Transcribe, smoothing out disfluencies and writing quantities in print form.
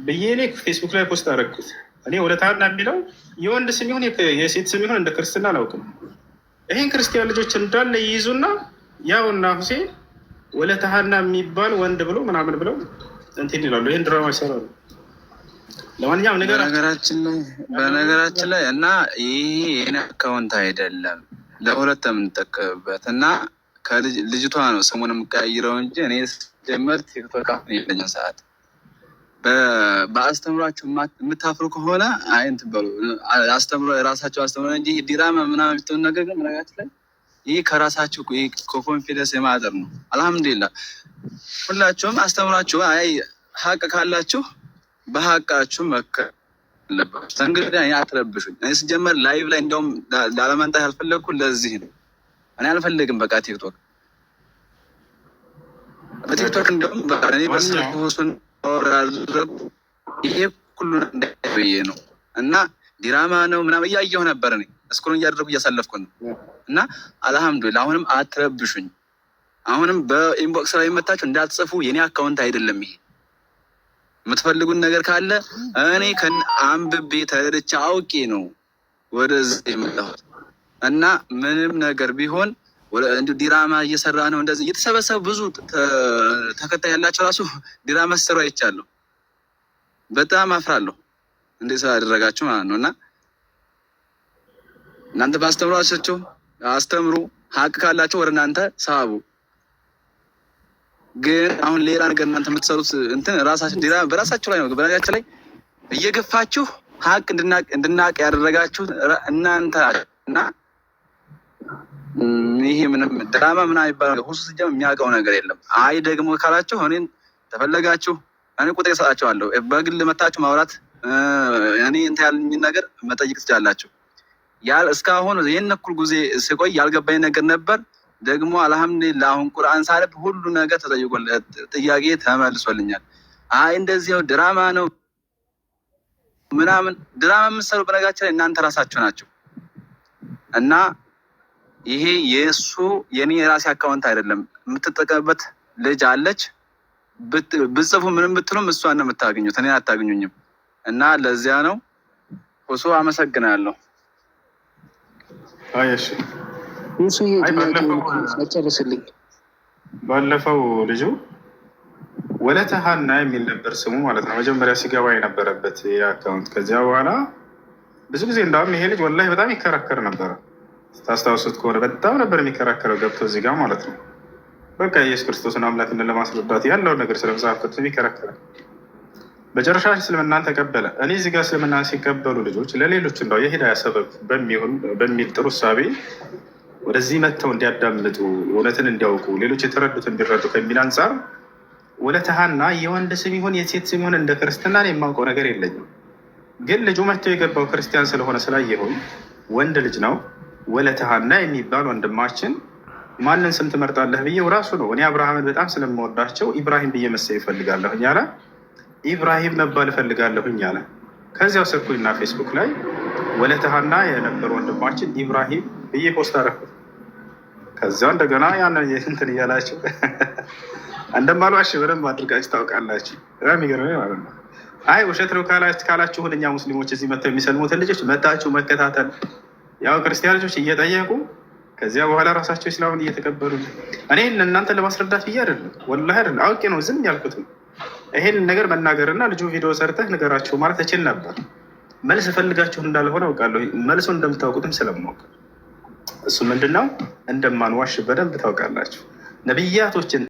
ብዬ እኔ ፌስቡክ ላይ ፖስት አደረግኩት። እኔ ወለታና የሚለው የወንድ ስም ይሁን የሴት ስም ይሁን እንደ ክርስትና አላውቅም። ይህን ክርስቲያን ልጆች እንዳለ ይይዙና ያውና ሁሴን ወለታሃና የሚባል ወንድ ብሎ ምናምን ብለው እንትን ይላሉ። ይህን ድራማ ይሰራሉ። ለማንኛውም በነገራችን ላይ እና ይሄ የኔ አካውንት አይደለም ለሁለት የምንጠቀምበት እና ከልጅቷ ነው ስሙን የምቀያይረው እንጂ እኔ ጀመር ቲክቶክ የለኝም ሰዓት በአስተምሯችሁ የምታፍሩ ከሆነ አይንት በሉ አስተምሮ የራሳቸው አስተምሮ እንጂ ዲራማ ምናምን የምትሆን ነገር ግን በነገራችን ላይ ይህ ከራሳችሁ ኮንፊደንስ የማጠር ነው። አልሐምዱሊላህ ሁላችሁም አስተምሯችሁ አይ ሀቅ ካላችሁ በሀቃችሁ መከር አለባችሁ። እንግዲህ አትረብሹኝ። እኔ ስጀመር ላይቭ ላይ እንደውም ላለመንጣት ያልፈለግኩ ለዚህ ነው። እኔ አልፈልግም በቃ ቲክቶክ በቲክቶክ እንደውም በቃ እኔ በስልኩን ያደረጉ ይሄ ሁሉ እንዳይብዬ ነው እና ዲራማ ነው ምናምን እያየሁ ነበር። እኔ እስኩን እያደረጉ እያሳለፍኩ ነው እና አልሐምዱሊላህ አሁንም አትረብሹኝ። አሁንም በኢንቦክስ ላይ የመታችሁ እንዳትጽፉ የኔ አካውንት አይደለም ይሄ። የምትፈልጉን ነገር ካለ እኔ አንብቤ ተረድቼ አውቄ ነው ወደዚህ የመጣሁት እና ምንም ነገር ቢሆን እንዲሁ ዲራማ እየሰራ ነው እንደዚህ እየተሰበሰቡ ብዙ ተከታይ ያላቸው ራሱ ዲራማ ሲሰሩ አይቻለሁ። በጣም አፍራለሁ እንዴ ስላደረጋችሁ ማለት ነው። እና እናንተ ባስተምሯቸው አስተምሩ፣ ሀቅ ካላቸው ወደ እናንተ ሳቡ። ግን አሁን ሌላ ነገር እናንተ የምትሰሩት እንትን ራሳችሁ ዲራማ በራሳችሁ ላይ ነው። በነገራችን ላይ እየገፋችሁ ሀቅ እንድናቅ ያደረጋችሁ እናንተ እና ይሄ ምንም ድራማ ምናምን ይባላል። ሁሱ ሲጀምር የሚያውቀው ነገር የለም። አይ ደግሞ ካላችሁ እኔን ተፈለጋችሁ እኔ ቁጥር እሰጣችኋለሁ። በግል መታችሁ ማውራት እኔ እንትን ያለኝ ነገር መጠየቅ ትችላላችሁ። እስካሁን ይህን እኩል ጊዜ ስቆይ ያልገባኝ ነገር ነበር። ደግሞ አልሐምዱሊላህ አሁን ቁርአን ሳለብ ሁሉ ነገር ተጠይቆለት ጥያቄ ተመልሶልኛል። አይ እንደዚህ ነው ድራማ ነው ምናምን ድራማ የምትሰሩ በነገራችን ላይ እናንተ ራሳችሁ ናቸው እና ይሄ የኔ የራሴ አካውንት አይደለም። የምትጠቀምበት ልጅ አለች። ብጽፉ ምንም ብትሉም እሷን ነው የምታገኙት፣ እኔ አታገኙኝም። እና ለዚያ ነው ሁሱ አመሰግናለሁ። አይሽ ባለፈው ልጁ ወለተሃና የሚል ነበር ስሙ ማለት ነው መጀመሪያ ሲገባ የነበረበት የአካውንት። ከዚያ በኋላ ብዙ ጊዜ እንዳውም ይሄ ልጅ ወላሂ በጣም ይከራከር ነበረ። ታስታውሱት ከሆነ በጣም ነበር የሚከራከረው ገብቶ እዚህ ጋር ማለት ነው። በቃ ኢየሱስ ክርስቶስን አምላክነት ለማስረዳት ያለውን ነገር ስለ መጽሐፍ ቅዱስ ይከራከራል። መጨረሻ እስልምናን ተቀበለ። እኔ እዚህ ጋር እስልምናን ሲቀበሉ ልጆች ለሌሎች እንደው የሂዳያ ሰበብ በሚል ጥሩ እሳቤ ወደዚህ መጥተው እንዲያዳምጡ እውነትን እንዲያውቁ ሌሎች የተረዱት እንዲረዱ ከሚል አንጻር ወለተሃና የወንድ ስም ይሁን የሴት ስም ይሁን እንደ ክርስትና የማውቀው ነገር የለኝም። ግን ልጁ መጥቶ የገባው ክርስቲያን ስለሆነ ስላየሁኝ ወንድ ልጅ ነው ወለተሃና የሚባል ወንድማችን ማንን ስም ትመርጣለህ ብዬው ራሱ ነው። እኔ አብርሃምን በጣም ስለምወዳቸው ኢብራሂም ብዬ መሰለኝ እፈልጋለሁኝ አለ። ኢብራሂም መባል እፈልጋለሁኝ አለ። ከዚያው ስልኩና ፌስቡክ ላይ ወለተሃና የነበረ ወንድማችን ኢብራሂም ብዬ ፖስት አደረኩት። ከዚያው እንደገና ያንን እንትን እያላችሁ እንደማልዋሽ በደንብ አድርጋችሁ ታውቃላችሁ። የሚገርመኝ ማለት ነው። አይ ውሸት ነው ካላችሁ እኛ ሙስሊሞች እዚህ መጥተው የሚሰልሙትን ልጆች መጣችሁ መከታተል ያው ክርስቲያን ልጆች እየጠየቁ ከዚያ በኋላ ራሳቸው እስላምን እየተቀበሉ እኔ እናንተ ለማስረዳት ብዬ አይደለም፣ ወላሂ አይደለም፣ አውቄ ነው ዝም ያልኩትም። ይሄን ነገር መናገርና ልጁ ቪዲዮ ሰርተህ ንገራቸው ማለት እችል ነበር። መልስ ፈልጋችሁ እንዳልሆነ አውቃለሁ። መልሱን እንደምታውቁትም ስለማውቅ እሱ ምንድነው እንደማንዋሽ በደንብ ታውቃላችሁ። ነብያቶችን